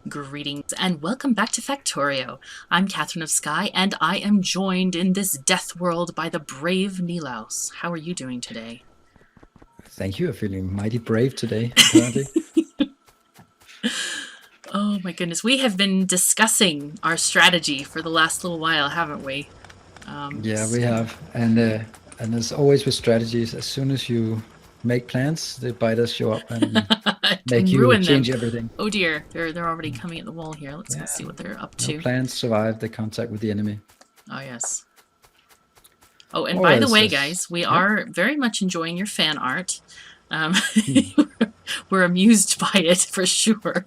Greetings and welcome back to Factorio. I'm KatherineOfSky and I am joined in this death world by the brave Nilaus. How are you doing today? Thank you. I'm feeling mighty brave today, apparently. Oh my goodness, we have been discussing our strategy for the last little while, haven't we? Yeah, we have. And as always with strategies, as soon as you make plans, the biters show up and make Can you ruin them. change everything. Oh dear, they're already coming at the wall here. Let's go Yeah. see what they're up No to. plans survive the contact with the enemy. Oh yes. Oh, and Or by the as way, this. guys, we Yeah. are very much enjoying your fan art. Um, Hmm. we're amused by it for sure.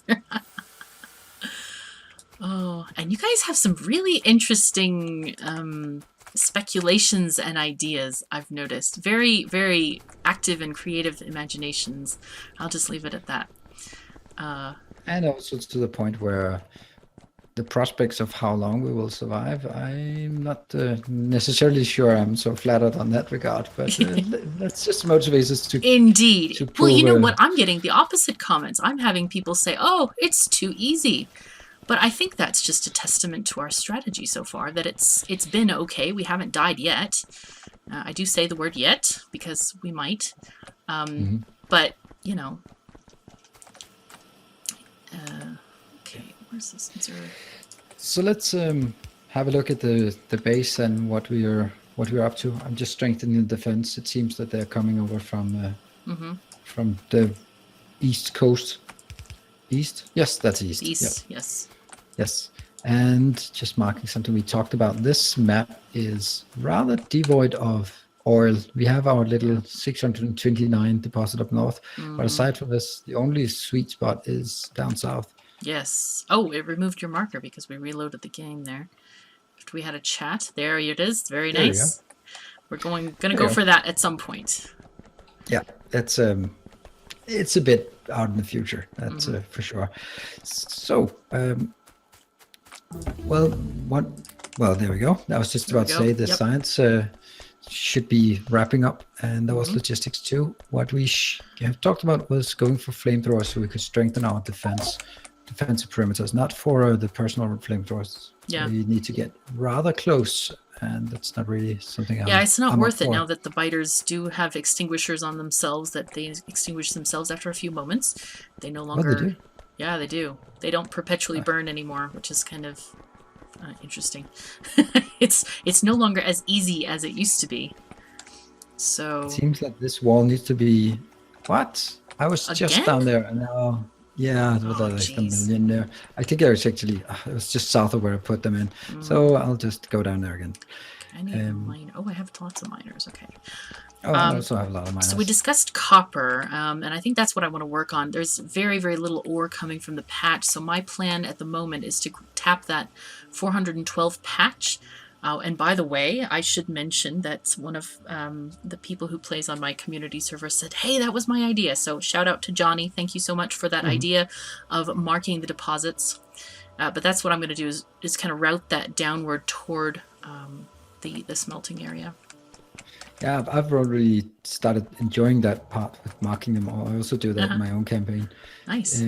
Oh, and you guys have some really interesting speculations and ideas, I've noticed. Very, very active and creative imaginations. I'll just leave it at that. And also to the point where the prospects of how long we will survive, I'm not necessarily sure I'm so flattered on that regard, but that's just motivates us to Indeed. Well, prove. you know what? I'm getting the opposite comments. I'm having people say, oh, it's too easy. But I think that's just a testament to our strategy so far, that it's been okay. We haven't died yet. I do say the word yet, because we might. But, you know. Okay, where's this? So let's have a look at the base and what we're up to. I'm just strengthening the defense. It seems that they're coming over from the east coast. East? Yes, that's east. East, yep. yes. Yes. And just marking something we talked about. This map is rather devoid of oil. We have our little 629 deposit up north. But aside from this, the only sweet spot is down south. Yes. Oh, it removed your marker because we reloaded the game there. After we had a chat. There it is. Very nice. We're gonna go for that at some point. Yeah, that's it's a bit out in the future. That's for sure. So, well, there we go. I was just about to say the science should be wrapping up, and that was logistics too. What we have talked about was going for flamethrowers so we could strengthen our defensive perimeters, not for the personal flamethrowers. Yeah. So you need to get rather close, and that's not really something Yeah, it's not worth it now that the biters do have extinguishers on themselves, that they extinguish themselves after a few moments. They no longer... Oh, they do? Yeah, they do. They don't perpetually burn anymore, which is kind of interesting. It's no longer as easy as it used to be. So... It seems like this wall needs to be... What? I was just down there, and now... Yeah, there was like a million there. I think I was actually... it was just south of where I put them in. So I'll just go down there again. I need a miner. Oh, I have lots of miners. Okay. Oh, I also have a lot of miners. So we discussed copper, and I think that's what I want to work on. There's very, very little ore coming from the patch, so my plan at the moment is to tap that 412 patch. And by the way, I should mention that one of the people who plays on my community server said, hey, that was my idea. So shout out to Johnny. Thank you so much for that idea of marking the deposits. But that's what I'm going to do is kind of route that downward toward the smelting area. Yeah, I've already started enjoying that part with marking them all. I also do that in my own campaign. Nice.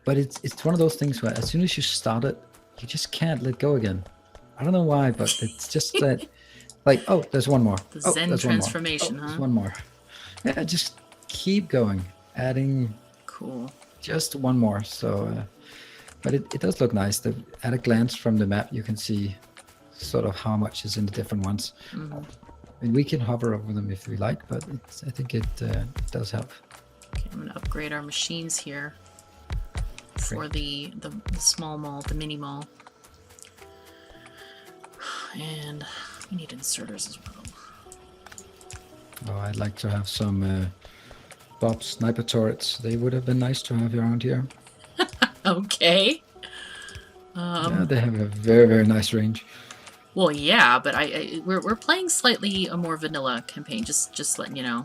But it's one of those things where as soon as you start it, you just can't let go again. I don't know why, but it's just that, like, oh, there's one more. The Zen transformation, There's one more. Yeah, just keep going, adding. Cool. Just one more. So, but it does look nice. At a glance from the map, you can see sort of how much is in the different ones. And we can hover over them if we like, but I think it does help. Okay, I'm going to upgrade our machines here for the small mall, the mini mall. And we need inserters as well. Oh, I'd like to have some Bob sniper turrets. They would have been nice to have around here. Okay. Yeah, they have a very, very nice range. Well, yeah, but we're playing slightly a more vanilla campaign. Just letting you know.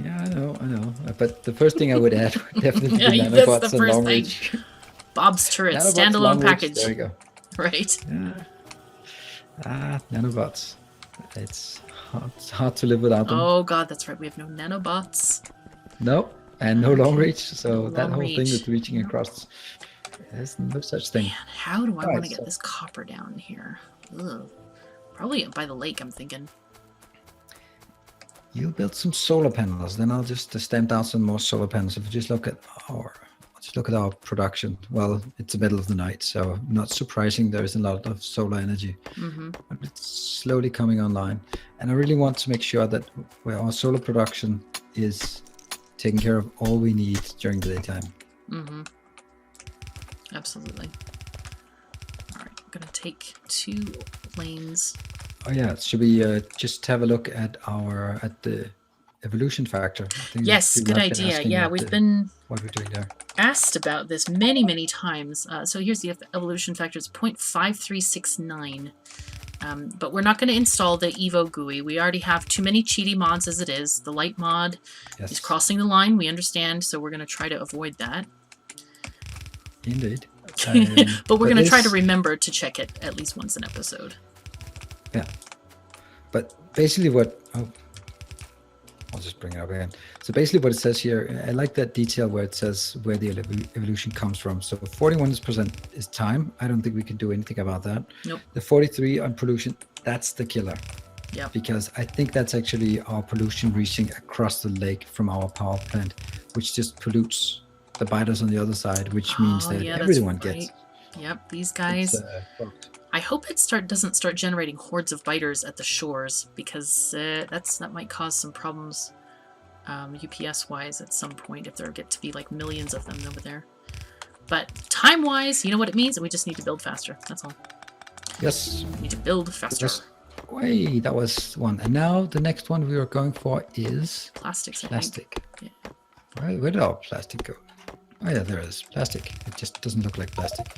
Yeah, I know. But the first thing I would add would definitely be nanobots that's the first and long reach. Bob's turrets, standalone package. There we go. Right. Yeah. Nanobots. It's hard to live without them. Oh god, that's right. We have no nanobots. No, and no long reach. So that whole thing with reaching across There's no such thing. Man, how do I want to get this copper down here? Ugh. Probably by the lake, I'm thinking. You built some solar panels, then I'll just stamp down some more solar panels. If you just look at our production. Well, it's the middle of the night, so not surprising there is a lot of solar energy. But it's slowly coming online. And I really want to make sure that our solar production is taking care of all we need during the daytime. Absolutely. All right, I'm going to take 2 lanes. Oh yeah, should we just have a look at the evolution factor? I think yes, good idea. Yeah, we've been what we're doing there. Asked about this many times. So here's the evolution factor. It's 0.5369. But we're not going to install the Evo GUI. We already have too many cheaty mods as it is. The light mod is crossing the line. We understand, so we're going to try to avoid that. Indeed. But we're going to try to remember to check it at least once an episode. Yeah. But basically I'll just bring it up again. So basically what it says here, I like that detail where it says where the evolution comes from. So 41% is time. I don't think we can do anything about that. Nope. The 43 on pollution, that's the killer. Yeah. Because I think that's actually our pollution reaching across the lake from our power plant, which just pollutes the biters on the other side, which means that everyone gets. Yep, these guys. I hope it doesn't start generating hordes of biters at the shores, because that might cause some problems UPS wise at some point if there get to be like millions of them over there. But time wise, you know what it means? We just need to build faster. That's all. Yes. We need to build faster. Wait, that was one. And now the next one we are going for is plastics. Plastic. Yeah. Where did our plastic go? Oh yeah, there it is. Plastic. It just doesn't look like plastic.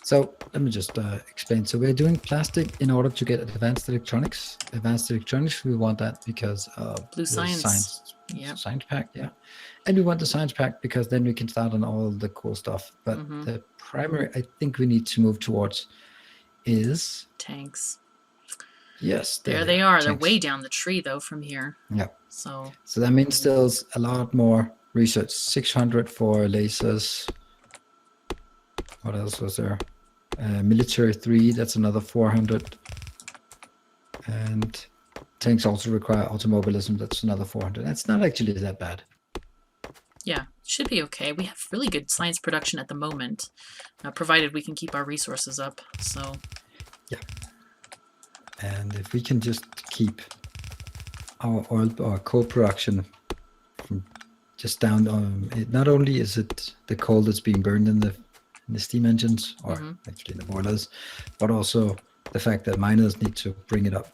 So let me just explain. So we're doing plastic in order to get advanced electronics. Advanced electronics, we want that because of blue science pack, yeah. And we want the science pack because then we can start on all the cool stuff. But the primary I think we need to move towards is tanks. Yes, there they are. Tanks. They're way down the tree though from here. Yeah. So that means there's a lot more research. 600 for lasers. What else was there? Military 3, that's another 400. And tanks also require automobilism, that's another 400. That's not actually that bad. Yeah, should be okay. We have really good science production at the moment, provided we can keep our resources up. So yeah. And if we can just keep our oil or coal production from just down on it, not only is it the coal that's being burned in the steam engines, or actually in the boilers, but also the fact that miners need to bring it up.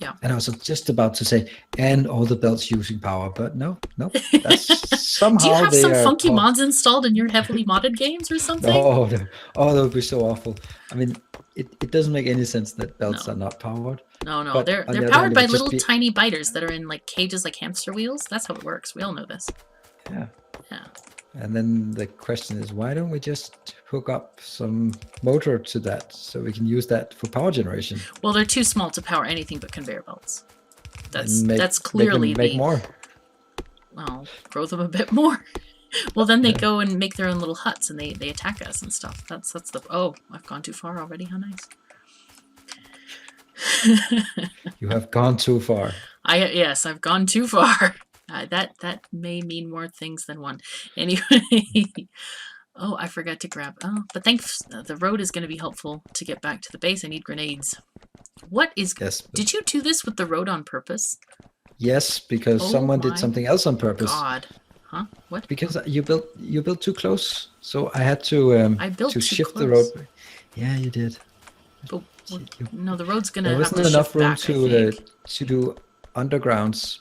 Yeah. And I was just about to say, and all the belts using power, but no. That's somehow do you have some funky mods installed in your heavily modded games or something? Oh, that would be so awful. I mean, it doesn't make any sense that belts are not powered. No, they're powered by little tiny biters that are in like cages like hamster wheels. That's how it works. We all know this. Yeah. Yeah. And then the question is, why don't we just hook up some motor to that so we can use that for power generation? Well, they're too small to power anything but conveyor belts. That's clearly make more. Well, grow them a bit more. Well, then they go and make their own little huts and they attack us and stuff. That's the. Oh, I've gone too far already. How nice. You have gone too far. Yes, I've gone too far. That may mean more things than one. Anyway, oh, I forgot to grab. Oh, but thanks. The road is going to be helpful to get back to the base. I need grenades. What is? Yes. Did you do this with the road on purpose? Yes, because someone did something else on purpose. God, huh? What? Because you built too close, so I had to shift the road. Yeah, you did. But no, the road's going to have to shift back. There wasn't enough room to do undergrounds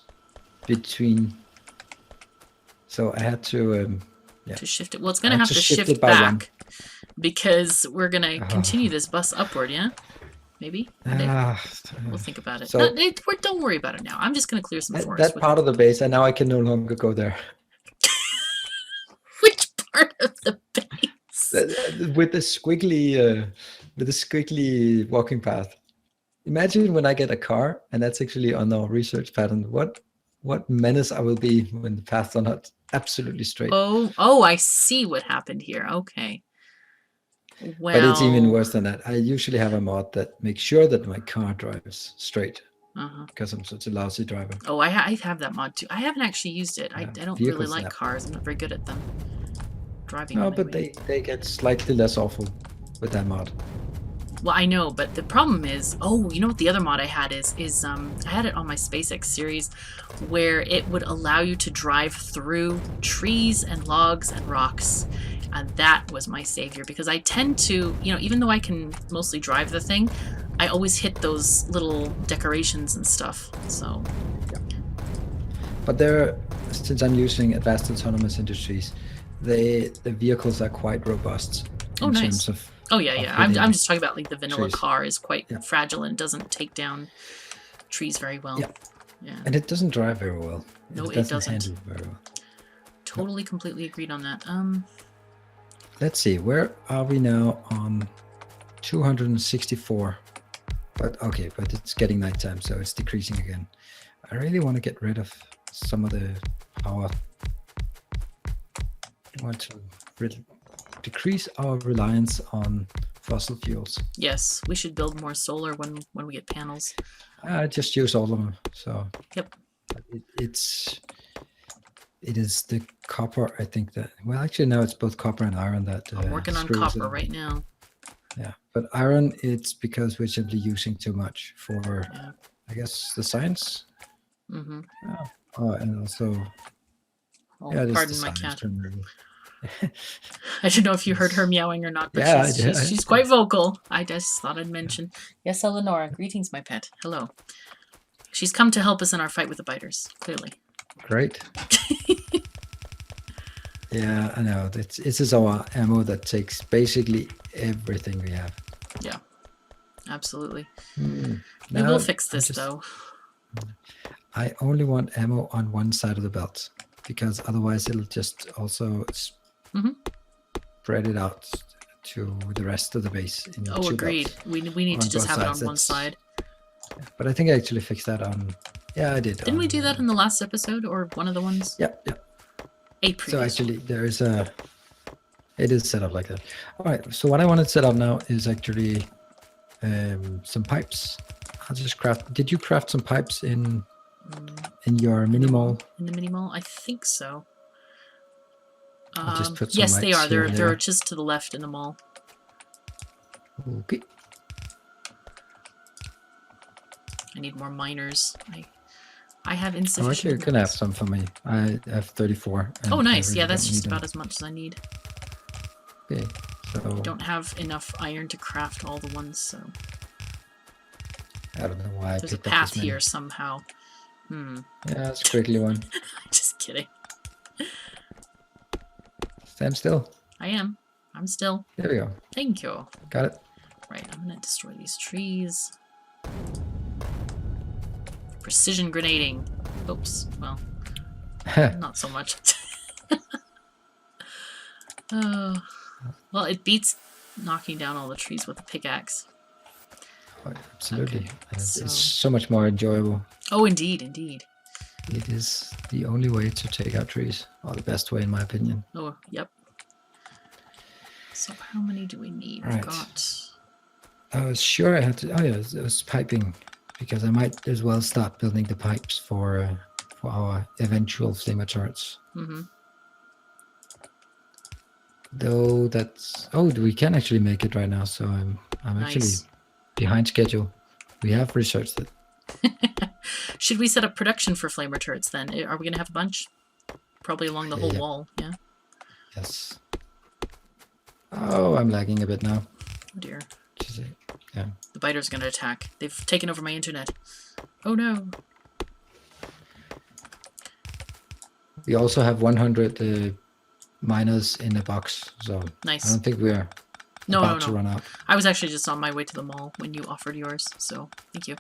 between, so I had to to shift it. Well, it's gonna have to shift back because we're gonna continue this bus upward. Yeah, maybe we'll think about it. So, don't worry about it now. I'm just gonna clear some forest. That part of the base, and now I can no longer go there. Which part of the base? With the squiggly walking path. Imagine when I get a car, and that's actually on our research pattern. What menace I will be when the paths are not absolutely straight. Oh, I see what happened here. Okay. Well, but it's even worse than that. I usually have a mod that makes sure that my car drives straight because I'm such a lousy driver. Oh, I have that mod too. I haven't actually used it. I don't really like cars. I'm not very good at them. Driving. No, but they get slightly less awful with that mod. Well, I know, but the problem is, you know what the other mod I had is I had it on my SpaceX series where it would allow you to drive through trees and logs and rocks. And that was my savior because I tend to, even though I can mostly drive the thing, I always hit those little decorations and stuff. So, yeah. But since I'm using advanced autonomous industries, the vehicles are quite robust in terms of. Oh yeah. I'm just talking about like the vanilla car is quite fragile and doesn't take down trees very well. Yeah. And it doesn't drive very well. No, it doesn't handle very well. Totally, completely agreed on that. Let's see, where are we now? On 264. But it's getting nighttime, so it's decreasing again. I really want to get rid of some of the power. I want to decrease our reliance on fossil fuels. Yes, we should build more solar when we get panels. I just use all of them. So yep, it is the copper. I think that actually now it's both copper and iron that. I'm working on copper right now. Yeah, but iron, it's because we're simply using too much for, I guess, the science. Mm-hmm. And also. Pardon my cat. I don't know if you heard her meowing or not, but she's quite vocal. I just thought I'd mention. Yes, Eleonora. Greetings, my pet. Hello. She's come to help us in our fight with the biters, clearly. Great. Yeah, I know. This is our ammo that takes basically everything we have. Yeah, absolutely. We will fix this, though. I only want ammo on one side of the belt, because otherwise it'll just also spread it out to the rest of the base. Agreed. We need to just have it on one side. But I think I actually fixed that on. Yeah, I did. Didn't we do that in the last episode or one of the ones? Yeah. So actually, it is set up like that. All right. So what I want to set up now is actually some pipes. I'll just craft. Did you craft some pipes in your mini mall? In the mini mall, I think so. I'll just put some yes, they are. They're They're just to the left in the mall. Okay. I need more miners. I have insufficient. Actually, you can have some for me. I have 34. Oh, nice. Yeah, that's just about as much as I need. Okay, so I don't have enough iron to craft all the ones, so. I don't know why. There's a path here somehow. Yeah, it's a quickly one. Just kidding. Stand still. I am. I'm still. There we go. Thank you. Got it. Right, I'm gonna destroy these trees. Precision grenading. Oops. Well, not so much. Well, it beats knocking down all the trees with a pickaxe. Oh, absolutely. Okay, it's so much more enjoyable. Oh, indeed, indeed. It is the only way to take out trees, or the best way, in my opinion. Oh, yep. So how many do we need? Right. We've got... I was sure I had to... Oh, yeah, it was piping, because I might as well start building the pipes for our eventual flamer turrets. Mm-hmm. Though that's... Oh, we can actually make it right now, so I'm actually behind schedule. We have researched it. Should we set up production for flamer turrets then? Are we going to have a bunch? Probably along the whole wall, yeah? Yes. Oh, I'm lagging a bit now. Oh dear. Yeah. The biter's going to attack. They've taken over my internet. Oh no. We also have 100 miners in the box, so nice. I don't think we're about to run out. I was actually just on my way to the mall when you offered yours, so thank you.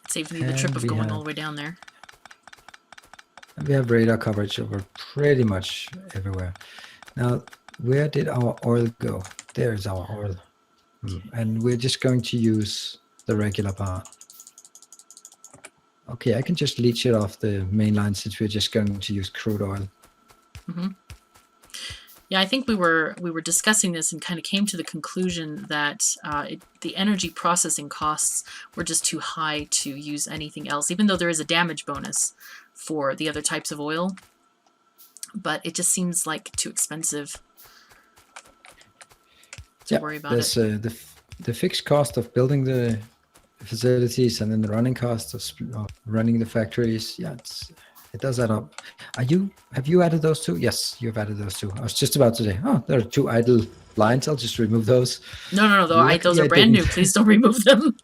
It saved me the trip of going all the way down there. And we have radar coverage over pretty much everywhere. Now, where did our oil go? There's our oil. And we're just going to use the regular part. Okay, I can just leach it off the main line since we're just going to use crude oil. Mm-hmm. Yeah, I think we were discussing this and kind of came to the conclusion that the energy processing costs were just too high to use anything else, even though there is a damage bonus for the other types of oil. But it just seems like too expensive to worry about it. The fixed cost of building the facilities and then the running cost of running the factories. Yeah, it does add up. Have you added those two? Yes, you've added those two. I was just about to say, oh, there are 2 idle lines. I'll just remove those. No, those are brand new. Please don't remove them.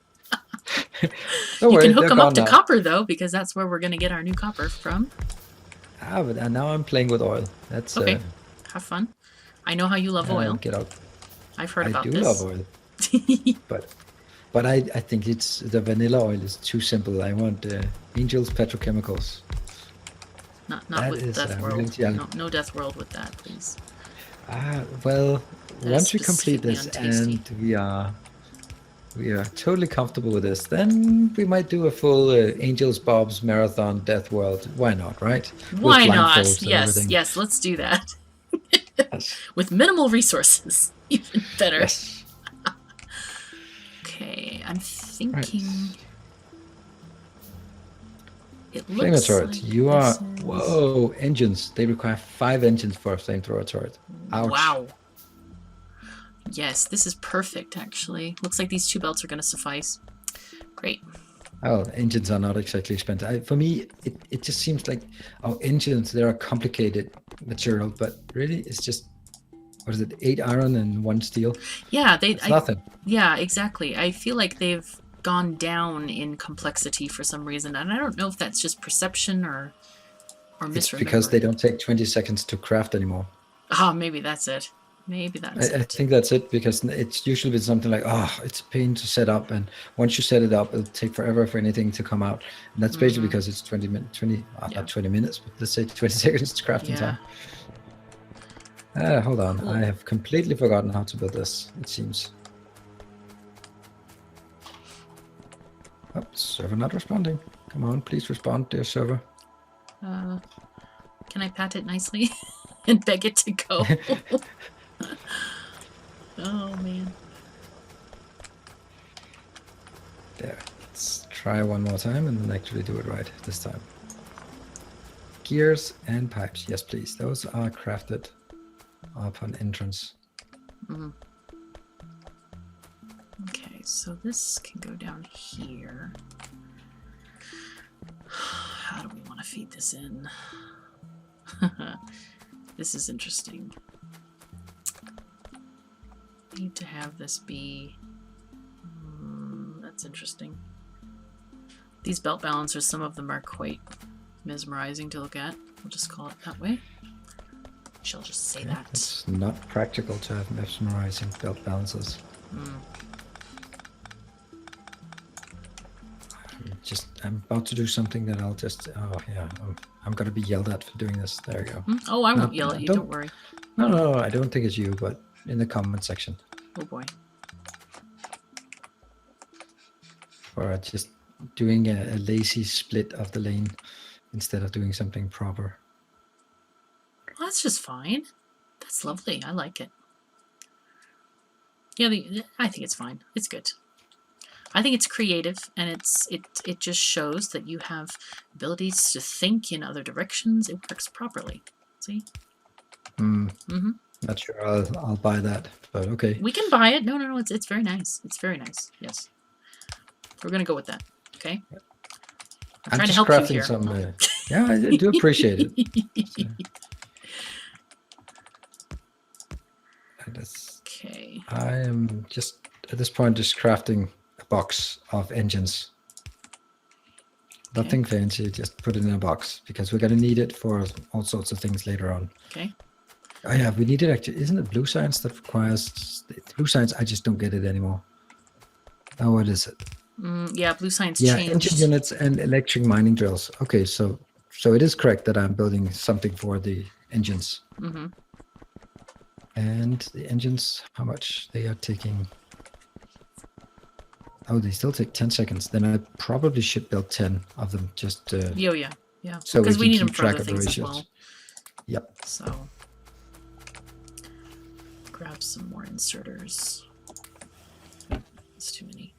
Don't worry, you can hook them up to now. copper though, because that's where we're going to get our new copper from. But now I'm playing with oil. That's okay. Have fun. I know how you love oil. Get out. I've heard about this. I do love oil. But I think it's the vanilla oil is too simple. I want Angel's Petrochemicals. Not with Death World. No Death World with that, please. Well, once we complete this and we are totally comfortable with this, then we might do a full Angels Bob's Marathon Death World. Why not, right? Why not? Yes, let's do that. Yes. With minimal resources. Even better. Yes. Okay, I'm thinking... Right. It looks Flamethrower turret. Like you are... Whoa, engines. They require 5 engines for a flamethrower turret. Ouch. Wow. Yes, this is perfect, actually. Looks like these 2 belts are going to suffice. Great. Oh, engines are not exactly expensive. For me, it just seems like engines, they're a complicated material, but really it's just, what is it, 8 iron and 1 steel? Yeah, it's nothing. Yeah, exactly. I feel like they've gone down in complexity for some reason, and I don't know if that's just perception or misremembering. It's because they don't take 20 seconds to craft anymore. Oh, maybe that's it. Maybe that's it. I think that's it, because it's usually been something like, it's a pain to set up, and once you set it up, it'll take forever for anything to come out. And that's basically because it's 20 minutes, not 20 minutes, but let's say 20 seconds to crafting time. Hold on, cool. I have completely forgotten how to build this, it seems. Oh, server not responding. Come on, please respond, dear server. Can I pat it nicely and beg it to go? Oh man. There. Let's try one more time and then actually do it right this time. Gears and pipes. Yes, please. Those are crafted upon entrance. Okay, so this can go down here. How do we want to feed this in? This is interesting. Need to have this be... that's interesting. These belt balancers, some of them are quite mesmerizing to look at. We'll just call it that way. Shall just say that. It's not practical to have mesmerizing belt balancers. I'm about to do something that I'll just... Oh, yeah. I'm going to be yelled at for doing this. There you go. Oh, I won't yell at you. Don't worry. No, I don't think it's you, but in the comment section. Oh, boy. For just doing a lazy split of the lane instead of doing something proper. Well, that's just fine. That's lovely. I like it. Yeah, I think it's fine. It's good. I think it's creative, and it just shows that you have abilities to think in other directions. It works properly. See? Not sure I'll buy that, but okay. We can buy it. No. It's very nice. It's very nice. Yes. We're gonna go with that. Okay. I'm trying to help you here. Yeah, I do appreciate it. Okay. I am just at this point just crafting a box of engines. Okay. Nothing fancy, just put it in a box because we're gonna need it for all sorts of things later on. Okay. Oh yeah, we need it actually. Isn't it blue science that requires blue science? I just don't get it anymore. Oh, what is it? Yeah, blue science changed. Yeah, engine units and electric mining drills. Okay, so it is correct that I'm building something for the engines. And the engines, how much they are taking? Oh, they still take 10 seconds. Then I probably should build 10 of them. Just yeah. So because we need them keep for track other of the things as ratios. well. Yep. So grab some more inserters. It's too many.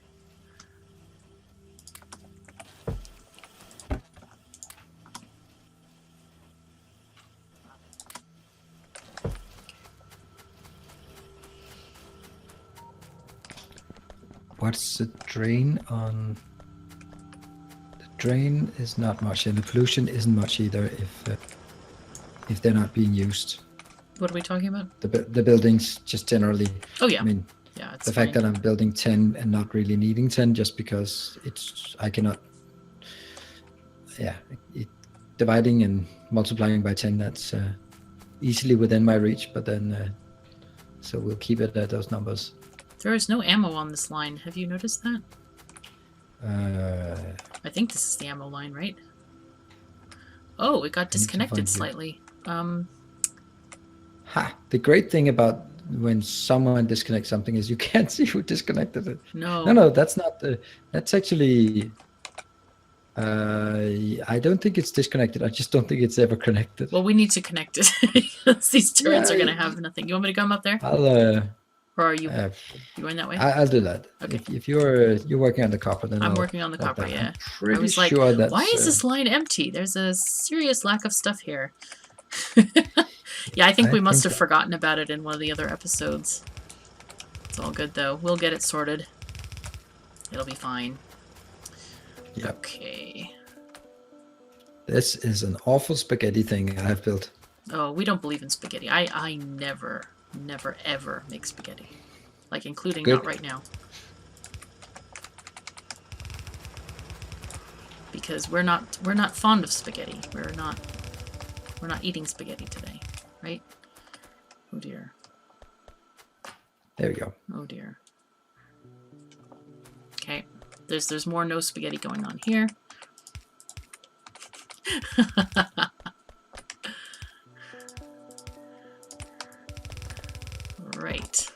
What's the drain on? The drain is not much, and the pollution isn't much either if they're not being used. What are we talking about? The buildings just generally. Oh yeah. I mean, yeah, it's the fact that I'm building 10 and not really needing 10 just because I cannot. Yeah, dividing and multiplying by 10, that's easily within my reach. But then, so we'll keep it at those numbers. There is no ammo on this line. Have you noticed that? I think this is the ammo line, right? Oh, it got disconnected slightly. The great thing about when someone disconnects something is you can't see who disconnected it. No, that's not that's actually I don't think it's disconnected. I just don't think it's ever connected. Well, we need to connect it. These turrets are going to have nothing. You want me to come up there? Or are you going that way? I'll do that. Okay. If you're working on the copper, then I'm working on the copper, yeah. I was like, why is this line empty? There's a serious lack of stuff here. Yeah, I think we must have forgotten about it in one of the other episodes. It's all good, though. We'll get it sorted. It'll be fine. Yep. Okay. This is an awful spaghetti thing I've built. Oh, we don't believe in spaghetti. I never, ever make spaghetti. Like, including not right now. Because we're not fond of spaghetti. We're not eating spaghetti today, right? Oh dear. There we go. Oh dear. Okay. There's more no spaghetti going on here. Right.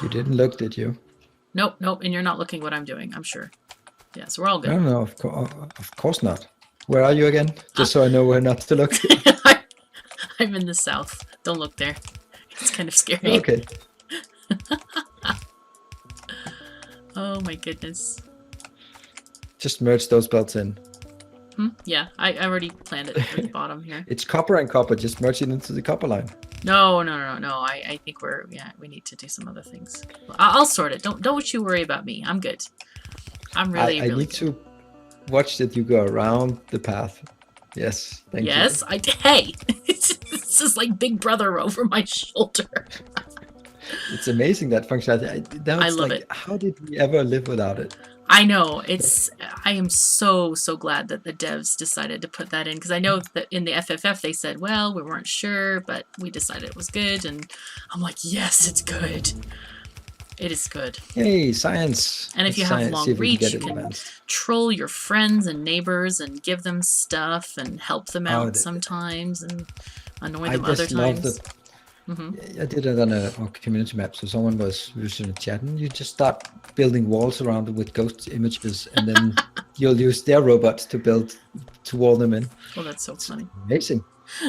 You didn't look, did you? Nope, and you're not looking what I'm doing, I'm sure. Yeah, so we're all good. No, of course not. Where are you again? Just so I know where not to look. I'm in the south. Don't look there. It's kind of scary. Okay. Oh my goodness. Just merge those belts in. Yeah, I already planned it at the bottom here. It's copper and copper. Just merge it into the copper line. No. I think we need to do some other things. I'll sort it. Don't you worry about me. I'm good. I'm really I need to watch that you go around the path. Yes, thank you. Yes, hey, this is like Big Brother over my shoulder. It's amazing, that functionality. I love it. How did we ever live without it? I know. I am so glad that the devs decided to put that in, because I know that in the FFF they said, well, we weren't sure, but we decided it was good, and I'm like, yes, it's good. It is good. Hey, science. And if you have long reach, you can troll your friends and neighbors and give them stuff and help them out sometimes and annoy them other times. I did it on a community map. So someone was using a chat, and you just start building walls around it with ghost images, and then you'll use their robots to wall them in. Oh, that's so funny. Amazing.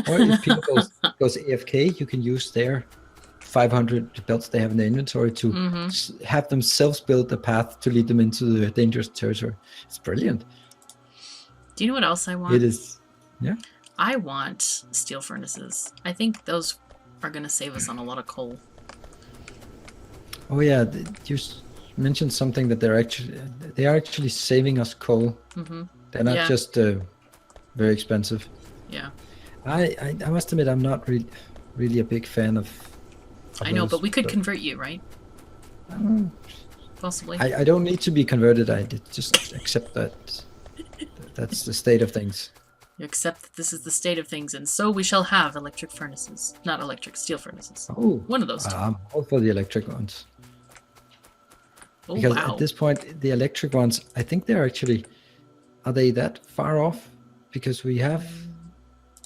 Or if people goes AFK, you can use their 500 belts they have in their inventory to have themselves build a path to lead them into the dangerous territory. It's brilliant. Do you know what else I want? It is, yeah. I want steel furnaces. I think those are going to save us on a lot of coal. Oh yeah, you mentioned something that they are actually saving us coal. They're not just very expensive. Yeah. I must admit, I'm not really a big fan of I know, but we could convert you, right? Possibly. I don't need to be converted. I just accept that that's the state of things. You accept that this is the state of things, and so we shall have electric furnaces. Not electric, steel furnaces. Oh. One of those two. I'm all for the electric ones. Oh, because wow. At this point, the electric ones, I think they're actually... Are they that far off? Because we have...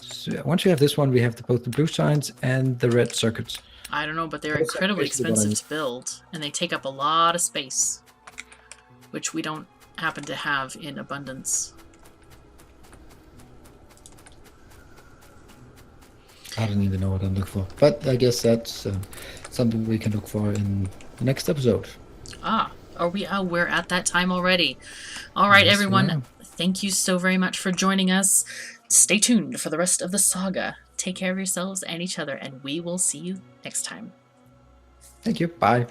So once we have this one, we have both the blue signs and the red circuits. I don't know, but they're incredibly expensive to build, and they take up a lot of space, which we don't happen to have in abundance. I don't even know what I'm looking for. But I guess that's something we can look for in the next episode. Ah, are we? Oh, we're at that time already. All right, Yes, everyone. Thank you so very much for joining us. Stay tuned for the rest of the saga. Take care of yourselves and each other, and we will see you next time. Thank you. Bye.